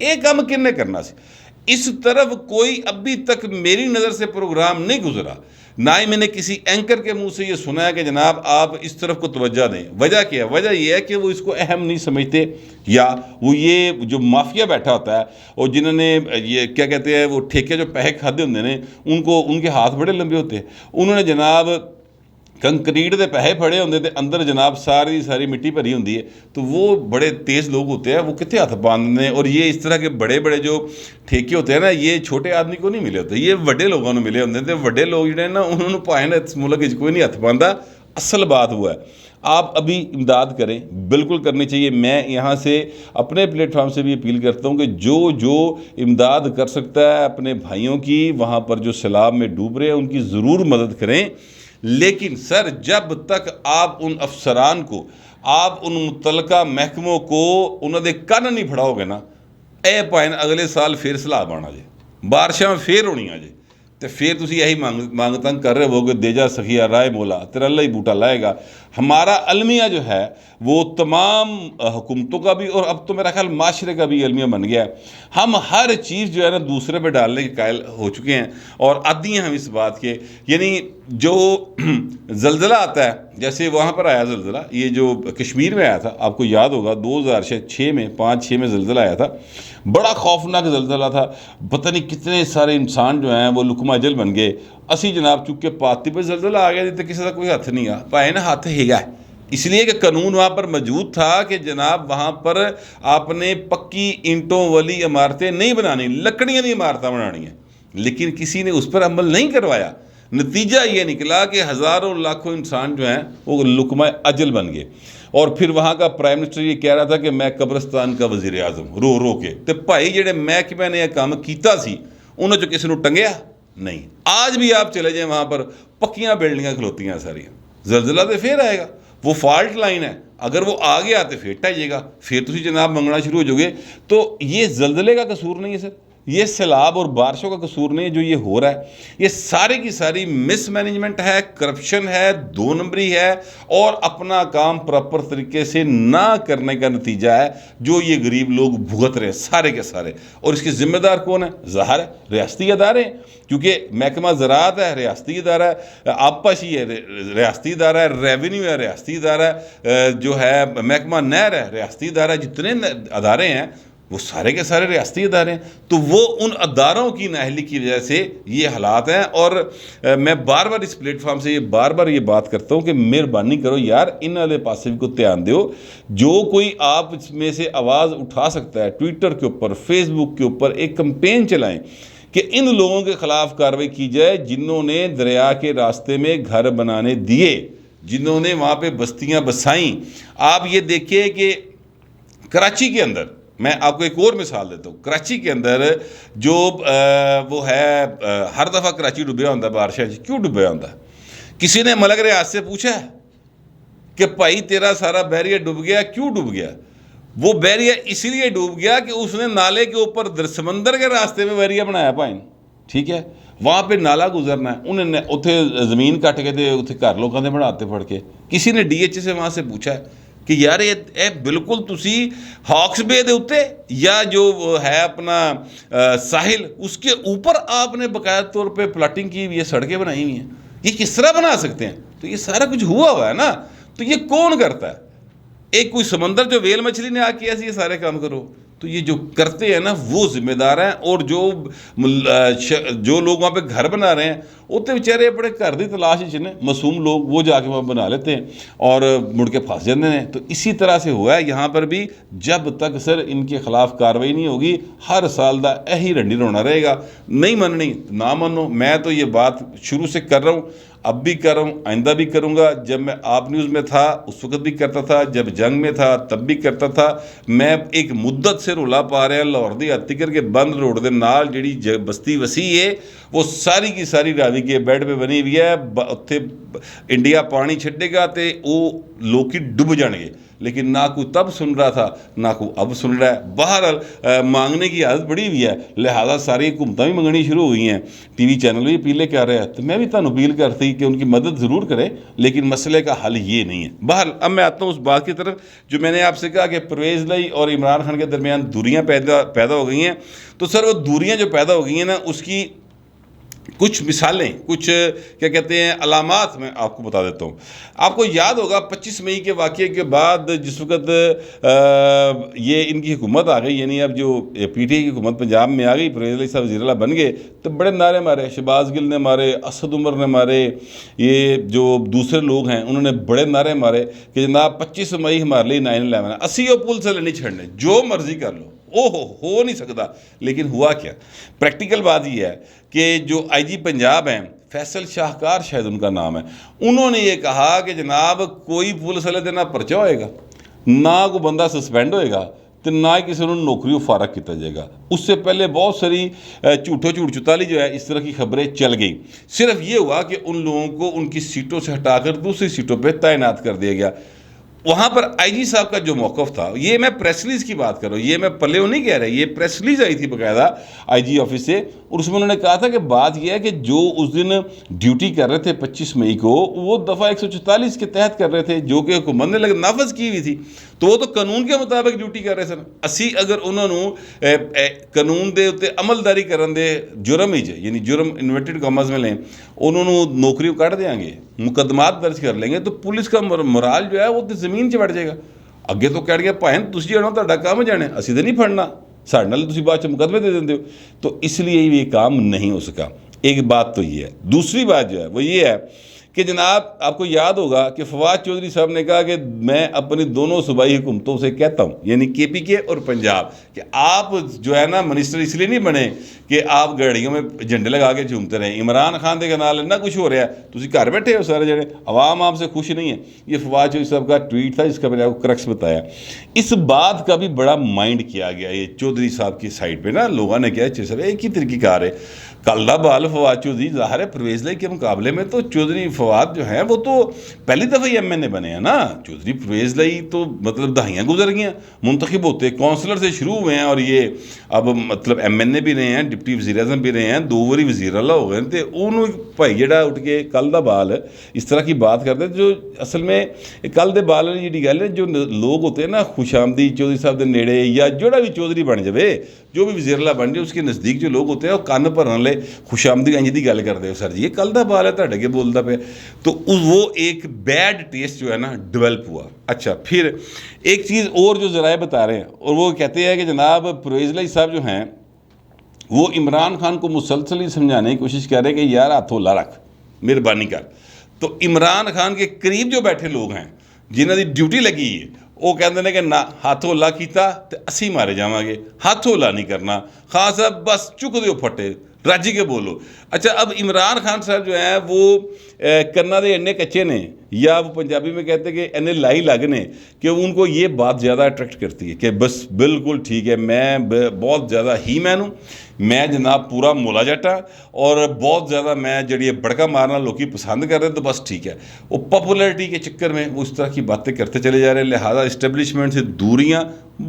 یہ کام کن نے کرنا سی؟ اس طرف کوئی ابھی تک میری نظر سے پروگرام نہیں گزرا، نہ ہی میں نے کسی اینکر کے منہ سے یہ سنا ہے کہ جناب آپ اس طرف کو توجہ دیں۔ وجہ کیا ہے؟ وجہ یہ ہے کہ وہ اس کو اہم نہیں سمجھتے، یا وہ یہ جو مافیا بیٹھا ہوتا ہے اور جنہوں نے یہ کیا کہتے ہیں وہ ٹھیکے جو پیسے کھادے ہوتے ہیں ان کے ہاتھ بڑے لمبے ہوتے ہیں، انہوں نے جناب کنکریٹ دے پیسے پھڑے ہوندے تے اندر جناب ساری مٹی بھری ہوندی ہے، تو وہ بڑے تیز لوگ ہوتے ہیں، وہ کتنے ہاتھ باندھتے ہیں۔ اور یہ اس طرح کے بڑے جو ٹھیکے ہوتے ہیں نا، یہ چھوٹے آدمی کو نہیں ملے ہوتے، یہ بڑے لوگوں نے ملے ہوتے ہیں، بڑے لوگ جڑے نا انہوں نے پائے نا اس ملک کوئی نہیں ہاتھ باندھا۔ اصل بات ہوا ہے آپ ابھی امداد کریں، بالکل کرنی چاہیے۔ میں یہاں سے اپنے پلیٹ فارم سے بھی اپیل کرتا ہوں کہ جو امداد کر سکتا ہے اپنے بھائیوں کی، وہاں پر جو سیلاب میں ڈوب رہے ہیں ان کی ضرور مدد کریں۔ لیکن سر جب تک آپ ان افسران کو، آپ ان متعلقہ محکموں کو انہوں نے کن نہیں پھڑاؤ گے نا، اے پائن اگلے سال پھر سیلاب آنا جے، بارشاں پھر ہونی جے، تو پھر تسی یہی مانگ تنگ کر رہے ہو کہ دے جا سخیہ رائے مولا، تیرا اللہ ہی بوٹا لائے گا۔ ہمارا المیہ جو ہے وہ تمام حکومتوں کا بھی اور اب تو میرا خیال معاشرے کا بھی المیہ بن گیا ہے۔ ہم ہر چیز جو ہے نا دوسرے پہ ڈالنے کے قائل ہو چکے ہیں اور عادی ہیں ہم اس بات کے۔ یعنی جو زلزلہ آتا ہے، جیسے وہاں پر آیا زلزلہ، یہ جو کشمیر میں آیا تھا، آپ کو یاد ہوگا 2006 میں 5-6 میں زلزلہ آیا تھا، بڑا خوفناک زلزلہ تھا، پتہ نہیں کتنے سارے انسان جو ہیں وہ لقمہ اجل بن گئے۔ اسی جناب چونکہ پاتی پہ زلزلہ آ گیا تو کسی کا کوئی ہاتھ نہیں آ پائے نا، ہاتھ ہی گا، اس لیے کہ قانون وہاں پر موجود تھا کہ جناب وہاں پر آپ نے پکی اینٹوں والی عمارتیں نہیں بنانی، لکڑیاں نہیں عمارتیں بنانی ہیں، لیکن کسی نے اس پر عمل نہیں کروایا۔ نتیجہ یہ نکلا کہ ہزاروں لاکھوں انسان جو ہیں وہ لقمہ اجل بن گئے۔ اور پھر وہاں کا پرائم منسٹر یہ کہہ رہا تھا کہ میں قبرستان کا وزیر اعظم، رو کے تے بھائی جڑے محکمے نے یہ کام کیتا سی انہوں جو کسی نے ٹنگیا نہیں۔ آج بھی آپ چلے جائیں وہاں پر پکیاں بلڈنگاں کھلوتی ہیں ساری، زلزلہ تو پھر آئے گا، وہ فالٹ لائن ہے، اگر وہ آ گیا تو پھر ٹائیے گا، پھر تسی جناب منگنا شروع ہو جو گے۔ تو یہ زلزلے کا قصور نہیں ہے سر، یہ سیلاب اور بارشوں کا قصور نہیں ہے جو یہ ہو رہا ہے، یہ سارے کی ساری مس مینجمنٹ ہے، کرپشن ہے، 2 نمبری ہے، اور اپنا کام پراپر طریقے سے نہ کرنے کا نتیجہ ہے جو یہ غریب لوگ بھگت رہے ہیں سارے کے سارے۔ اور اس کی ذمہ دار کون ہے؟ ظاہر ہے ریاستی ادارے ہیں، کیونکہ محکمہ زراعت ہے ریاستی ادارہ ہے، آبپاشی ہے ریاستی ادارہ ہے، ریونیو ہے ریاستی ادارہ ہے، جو ہے محکمہ نہر ہے ریاستی ادارہ ہے، جتنے ادارے ہیں وہ سارے کے سارے ریاستی ادارے ہیں۔ تو وہ ان اداروں کی نااہلی کی وجہ سے یہ حالات ہیں۔ اور میں بار بار اس پلیٹ فارم سے یہ بات کرتا ہوں کہ مہربانی کرو یار ان والے پاسے بھی کو دھیان دیو، جو کوئی آپ اس میں سے آواز اٹھا سکتا ہے ٹویٹر کے اوپر، فیس بک کے اوپر ایک کمپین چلائیں کہ ان لوگوں کے خلاف کارروائی کی جائے جنہوں نے دریا کے راستے میں گھر بنانے دیے، جنہوں نے وہاں پہ بستیاں بسائیں۔ آپ یہ دیکھیں کہ کراچی کے اندر، میں آپ کو ایک اور مثال دیتا ہوں، کراچی کے اندر جو وہ ہے ہر دفعہ کراچی ڈوبیا ہوتا ہے بارشاں، کیوں ڈوبیا ہوتا ہے؟ کسی نے ملک ریاض سے پوچھا ہے کہ بھائی تیرا سارا بیریا ڈوب گیا، کیوں ڈوب گیا؟ وہ بیریا اس لیے ڈوب گیا کہ اس نے نالے کے اوپر سمندر کے راستے میں بیریا بنایا پائن، ٹھیک ہے، وہاں پہ نالا گزرنا ہے، انہوں نے اتنے زمین کٹ کے تھے اتنے گھر لوگوں نے بناتے پڑ کے۔ کسی نے ڈی ایچ سے وہاں سے پوچھا ہے کہ یار یہ بالکل تسی ہاکس بے دے ہوتے یا جو ہے اپنا ساحل اس کے اوپر آپ نے باقاعدہ طور پہ پلاٹنگ کی ہوئی ہے، سڑکیں بنائی ہوئی ہیں، یہ کس طرح بنا سکتے ہیں؟ تو یہ سارا کچھ ہوا ہے نا، تو یہ کون کرتا ہے؟ ایک کوئی سمندر جو ویل مچھلی نے آ کے ایسے یہ سارے کام کرو؟ تو یہ جو کرتے ہیں نا وہ ذمہ دار ہیں، اور جو لوگ وہاں پہ گھر بنا رہے ہیں اتنے بیچارے اپنے گھر کی تلاش چنے معصوم لوگ وہ جا کے وہاں بنا لیتے ہیں اور مڑ کے پھنس جاتے ہیں۔ تو اسی طرح سے ہوا ہے یہاں پر بھی، جب تک سر ان کے خلاف کارروائی نہیں ہوگی ہر سال دا یہی رنڈی رونا رہے گا۔ نہیں مننی نہ منو، میں تو یہ بات شروع سے کر رہا ہوں، اب بھی کر رہا ہوں، آئندہ بھی کروں گا۔ جب میں آپ نیوز میں تھا اس وقت بھی کرتا تھا، جب جنگ میں تھا تب بھی کرتا تھا۔ میں ایک مدت سے رولا پا رہا لاہور دی اتکر کے بند روڈ دے نال جڑی بستی وسیع ہے وہ ساری کی ساری راوی کے بیڈ پہ بنی ہوئی ہے، اتنے انڈیا پانی چھڈے گا تے وہ لوکی ڈب جان گے۔ لیکن نہ کوئی تب سن رہا تھا نہ کوئی اب سن رہا ہے. بہرحال مانگنے کی عادت بڑی ہوئی ہے, لہٰذا ساری حکومتیں بھی منگنی شروع ہوئی ہیں, ٹی وی چینل بھی اپیلیں کر رہے ہیں. تو میں بھی تمہیں اپیل کرتی کہ ان کی مدد ضرور کرے, لیکن مسئلے کا حل یہ نہیں ہے. بہرحال اب میں آتا ہوں اس بات کی طرف جو میں نے آپ سے کہا کہ پرویز لائی اور عمران خان کے درمیان دوریاں پیدا ہو گئی ہیں. تو سر وہ دوریاں جو پیدا ہو گئی ہیں نا, اس کی کچھ مثالیں, کچھ کیا کہتے ہیں علامات میں آپ کو بتا دیتا ہوں. آپ کو یاد ہوگا 25 مئی کے واقعے کے بعد جس وقت یہ ان کی حکومت آ گئی, یعنی اب جو پی ٹی آئی کی حکومت پنجاب میں آ گئی, پرویز لائی صاحب وزیر اللہ بن گئے, تو بڑے نعرے مارے, شہباز گل نے مارے, اسد عمر نے مارے, یہ جو دوسرے لوگ ہیں انہوں نے بڑے نعرے مارے کہ جناب 25 مئی ہمارے لیے 9/11 ہے, اسی وہ پل سے نہیں چھڑنے, جو مرضی کر لو. ہو نہیں سکتا. لیکن ہوا کیا؟ پریکٹیکل بات یہ ہے کہ جو آئی جی پنجاب ہیں, فیصل شاہکار شاید ان کا نام ہے, انہوں نے یہ کہا کہ جناب کوئی پولیس والے دن نہ پرچہ ہوئے گا, نہ کوئی بندہ سسپینڈ ہوئے گا, تو نہ ہی کسی انہوں نے نوکریوں فارغ کیا جائے گا. اس سے پہلے بہت ساری جھوٹو جھوٹ چتالی جو ہے اس طرح کی خبریں چل گئیں. صرف یہ ہوا کہ ان لوگوں کو ان کی سیٹوں سے ہٹا کر دوسری سیٹوں پہ تعینات کر دیا گیا. وہاں پر آئی جی صاحب کا جو موقف تھا, یہ میں پریس ریلیز کی بات کر رہا ہوں, یہ میں پلے نہیں کہہ رہا, یہ پریس ریلیز آئی تھی باقاعدہ آئی جی آفس سے, اور اس میں انہوں نے کہا تھا کہ بات یہ ہے کہ جو اس دن ڈیوٹی کر رہے تھے 25 مئی کو, وہ دفعہ 144 کے تحت کر رہے تھے, جو کہ حکومت نے نافذ کی ہوئی تھی. تو وہ تو قانون کے مطابق ڈیوٹی کر رہے سن. اسی اگر انہوں نے قانون دے اتنے عملداری کرن دے جرم ہی جائے, یعنی جرم انورٹڈ کامرس میں لیں, انہوں نے نوکری کٹ دیں گے, مقدمات درج کر لیں گے, تو پولیس کا مرال جو ہے وہ زمین 'چ بڑھ جائے گا. اگے تو کہہ گیا بھائیں تسی جانا تہاڈا کام جانے, اسی تو نہیں پھڑنا, ساڈے نال تسی بعد 'چ مقدمے دے دیندے ہو. تو اس لیے یہ کام نہیں ہو سکا. ایک بات تو یہ ہے. دوسری بات جو ہے وہ یہ ہے کہ جناب آپ کو یاد ہوگا کہ فواد چودھری صاحب نے کہا کہ میں اپنی دونوں صوبائی حکومتوں سے کہتا ہوں, یعنی کے پی کے اور پنجاب, کہ آپ جو ہے نا منسٹر اس لیے نہیں بنے کہ آپ گاڑیوں میں جھنڈے لگا کے جھومتے رہیں. عمران خان دے نال نہ کچھ ہو رہا ہے, تسی گھر بیٹھے ہو سارے جنے, عوام آپ سے خوش نہیں ہے. یہ فواد چودھری صاحب کا ٹویٹ تھا جس کا میں نے آپ کو کرکس بتایا. اس بات کا بھی بڑا مائنڈ کیا گیا یہ چودھری صاحب کی سائڈ پہ نا, لوگوں نے کہا صاحب ایک ہی طریقہ کار ہے. کلہ بال فواد چودھری, ظاہر ہے پرویز لائی کے مقابلے میں تو چودھری فواد جو ہیں وہ تو پہلی دفعہ ہی ایم این اے بنے ہیں نا. چودھری پرویز لائی تو مطلب دہائیاں گزر گئی ہیں, منتخب ہوتے کونسلر سے شروع ہوئے ہیں, اور یہ اب مطلب ایم این اے بھی رہے ہیں, ڈپٹی وزیر اعظم بھی رہے ہیں, 2 واری وزیر اللہ ہو گئے. تو انہوں بھائی جڑا اٹھ کے کل دا بال اس طرح کی بات کرتے ہیں, جو اصل میں کل دے بال والی جی گل ہے, جو لوگ ہوتے ہیں نا خوش آمدی چودھری صاحب دے نیڑے, یا جڑا بھی چودھری بن جائے, جو بھی وزیر اللہ بن جائے, اس کے نزدیک جو لوگ ہوتے ہیں وہ کان بھرن لے خوش آمدی انج دی گل کرتے ہو, سر جی یہ کل دا بال ہے تہاڈے کے بولدا پیا. تو وہ ایک بیڈ ٹیسٹ جو ہے نا ڈیولپ ہوا. اچھا پھر ایک چیز اور جو ذرائع بتا رہے ہیں, اور وہ کہتے ہیں کہ جناب پرویز لائی صاحب جو ہیں وہ عمران خان کو مسلسل ہی سمجھانے کی کوشش کر رہے ہیں کہ یار ہاتھوں لا رکھ, مہربانی کر. تو عمران خان کے قریب جو بیٹھے لوگ ہیں جنہوں کی ڈیوٹی لگی ہے, وہ کہتے ہیں کہ نہ ہاتھوں لا کیتا تو اسی مارے جاواں گے, ہاتھوں لا نہیں کرنا. خان صاحب بس چک دیو پھٹے, راجی کے بولو. اچھا اب عمران خان صاحب جو ہیں وہ کرنا دے انے کچے نے, یا وہ پنجابی میں کہتے ہیں کہ انے لائی لگنے, کہ ان کو یہ بات زیادہ اٹریکٹ کرتی ہے کہ بس بالکل ٹھیک ہے, میں بہت زیادہ ہی مین ہوں, میں جناب پورا مولا جٹا, اور بہت زیادہ میں جڑی بڑکا مارنا لوگ پسند کر رہے ہیں, تو بس ٹھیک ہے. وہ پاپولرٹی کے چکر میں وہ اس طرح کی باتیں کرتے چلے جا رہے ہیں, لہٰذا اسٹیبلشمنٹ سے دوریاں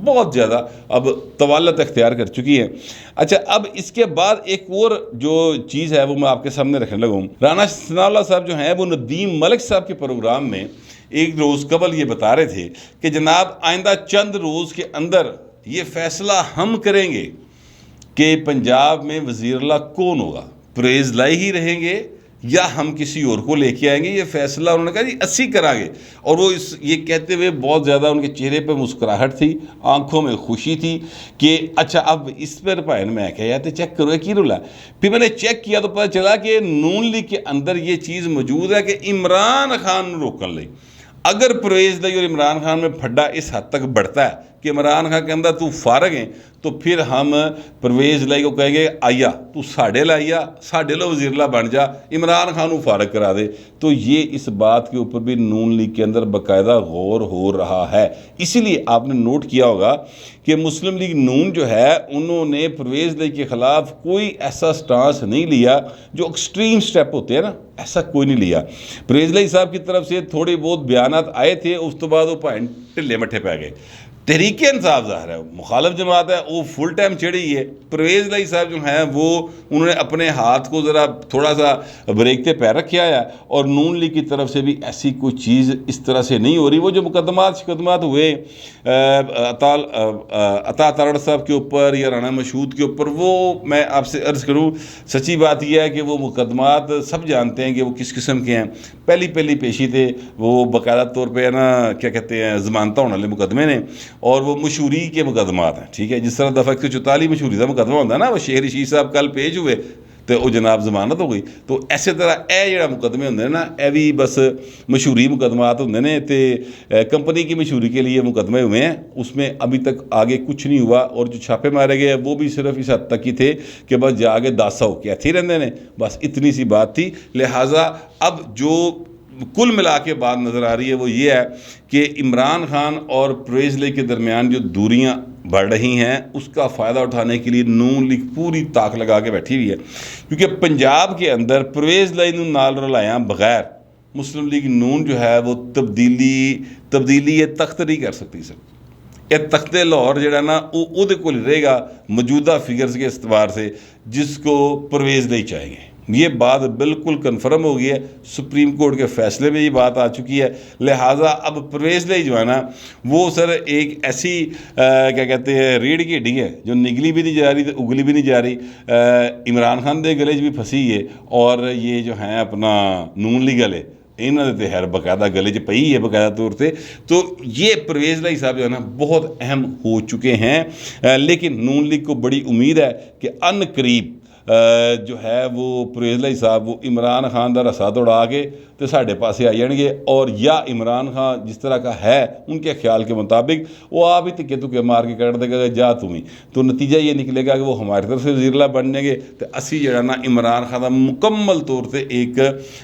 بہت زیادہ اب طوالت اختیار کر چکی ہیں. اچھا اب اس کے بعد ایک اور جو چیز ہے وہ میں آپ کے سامنے رکھنے لگا ہوں. رانا ثناء اللہ صاحب جو ہیں وہ ندیم ملک صاحب کے پروگرام میں ایک روز قبل یہ بتا رہے تھے کہ جناب آئندہ چند روز کے اندر یہ فیصلہ ہم کریں گے کہ پنجاب میں وزیر اللہ کون ہوگا, پرویز لائی ہی رہیں گے یا ہم کسی اور کو لے کے آئیں گے. یہ فیصلہ انہوں نے کہا جی اسی کرا گے, اور وہ یہ کہتے ہوئے بہت زیادہ ان کے چہرے پہ مسکراہٹ تھی, آنکھوں میں خوشی تھی کہ اچھا اب اس پر پائن میں کہا تو چیک کرو کی رولا. پھر میں نے چیک کیا تو پتہ چلا کہ نون لیگ کے اندر یہ چیز موجود ہے کہ عمران خان روکن لئی, اگر پرویز لائی اور عمران خان میں پھڈا اس حد تک بڑھتا ہے کہ عمران خان کہندا تو فارغ ہیں تو پھر ہم پرویز لائی کو کہیں گے آیا تو ساڑھے لائیا ساڑھے لو وزیر اللہ بن جا عمران خان کو فارغ کرا دے. تو یہ اس بات کے اوپر بھی نون لیگ کے اندر باقاعدہ غور ہو رہا ہے. اسی لیے آپ نے نوٹ کیا ہوگا کہ مسلم لیگ نون جو ہے انہوں نے پرویز لائی کے خلاف کوئی ایسا سٹانس نہیں لیا جو ایکسٹریم سٹیپ ہوتے ہیں نا, ایسا کوئی نہیں لیا. پرویز لائی صاحب کی طرف سے تھوڑے بہت بیانات آئے تھے, اس تو بعد وہ ٹھلے مٹھے پہ گئے. تحریک انصاف ظاہر ہے مخالف جماعت ہے, وہ فل ٹائم چڑھی ہے. پرویز لائی صاحب جو ہیں وہ انہوں نے اپنے ہاتھ کو ذرا تھوڑا سا بریکتے پہ رکھا ہے, اور نون لیگ کی طرف سے بھی ایسی کوئی چیز اس طرح سے نہیں ہو رہی. وہ جو مقدمات ہوئے عطا تارڑ صاحب کے اوپر یا رانا مشہود کے اوپر, وہ میں آپ سے عرض کروں سچی بات یہ ہے کہ وہ مقدمات سب جانتے ہیں کہ وہ کس قسم کے ہیں. پہلی پیشی تھے وہ باقاعدہ طور پہ نا کیا کہتے ہیں ضمانتہ ہونے والے مقدمے نے, اور وہ مشہوری کے مقدمات ہیں. ٹھیک ہے, جس طرح دفعہ 144 مشہوری کا مقدمہ ہوتا ہے نا, وہ شہر رشید صاحب کل پیش ہوئے تو وہ جناب ضمانت ہو گئی. تو اسی طرح اے جڑا مقدمے ہوندے نا اے بھی بس مشہوری مقدمات ہوندے نے, تے کمپنی کی مشہوری کے لیے مقدمے ہوئے ہیں. اس میں ابھی تک آگے کچھ نہیں ہوا, اور جو چھاپے مارے گئے وہ بھی صرف اس حد تک ہی تھے کہ بس جا کے داسا ہو کے اتھی رہندے نے, بس اتنی سی بات تھی. لہٰذا اب جو کل ملا کے بات نظر آ رہی ہے وہ یہ ہے کہ عمران خان اور پرویز لیگ کے درمیان جو دوریاں بڑھ رہی ہیں اس کا فائدہ اٹھانے کے لیے نون لیگ پوری طاق لگا کے بیٹھی ہوئی ہے. کیونکہ پنجاب کے اندر پرویز لیگ نوں نال رلایاں بغیر مسلم لیگ نون جو ہے وہ تبدیلی یہ تخت نہیں کر سکتی. سر یہ تخت لاہور جڑا نا وہ کو رہے گا موجودہ فگرز کے اعتبار سے جس کو پرویز لیگ چاہیں گے. یہ بات بالکل کنفرم ہو گئی ہے, سپریم کورٹ کے فیصلے میں یہ بات آ چکی ہے. لہٰذا اب پرویز لیگ جو ہے نا وہ سر ایک ایسی کیا کہتے ہیں ریڑھ کی ہڈی ہے جو نگلی بھی نہیں جا رہی تو اگلی بھی نہیں جا رہی. عمران خان دے گلے بھی پھنسی ہے, اور یہ جو ہیں اپنا نون لیگ والے انہوں نے خیر باقاعدہ گلے چ پئی ہے باقاعدہ طور پہ. تو یہ پرویز لائی صاحب جو ہے نا بہت اہم ہو چکے ہیں. لیکن نون لیگ کو بڑی امید ہے کہ ان قریب جو ہے وہ پرویز لائی صاحب وہ عمران خان دا رسا دوڑا کے تو ساڑھے پاسے آ جان گے, اور یا عمران خان جس طرح کا ہے ان کے خیال کے مطابق وہ آپ ہی تکے تکے مار کے کر دے گا جا تمہیں, تو نتیجہ یہ نکلے گا کہ وہ ہماری طرف سے وزیر اللہ بننے گے تو اسی جڑا نا عمران خان دا مکمل طور سے ایک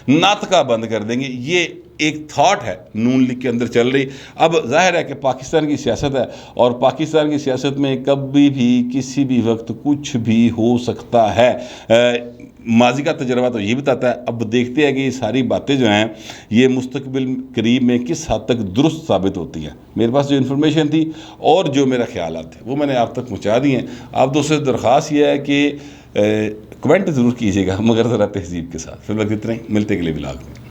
ناطقہ بند کر دیں گے. یہ ایک تھاٹ ہے نون لیگ کے اندر چل رہی. اب ظاہر ہے کہ پاکستان کی سیاست ہے, اور پاکستان کی سیاست میں کبھی بھی کسی بھی وقت کچھ بھی ہو سکتا ہے. ماضی کا تجربہ تو یہ بتاتا ہے. اب دیکھتے ہیں کہ یہ ساری باتیں جو ہیں یہ مستقبل قریب میں کس حد تک درست ثابت ہوتی ہیں. میرے پاس جو انفارمیشن تھی اور جو میرا خیالات تھے وہ میں نے آپ تک پہنچا دی ہیں. آپ دوستوں سے درخواست یہ ہے کہ کمنٹ ضرور کیجیے گا مگر ذرا تہذیب کے ساتھ. پھر وقت اتنے ملتے اگلے ولاگ میں.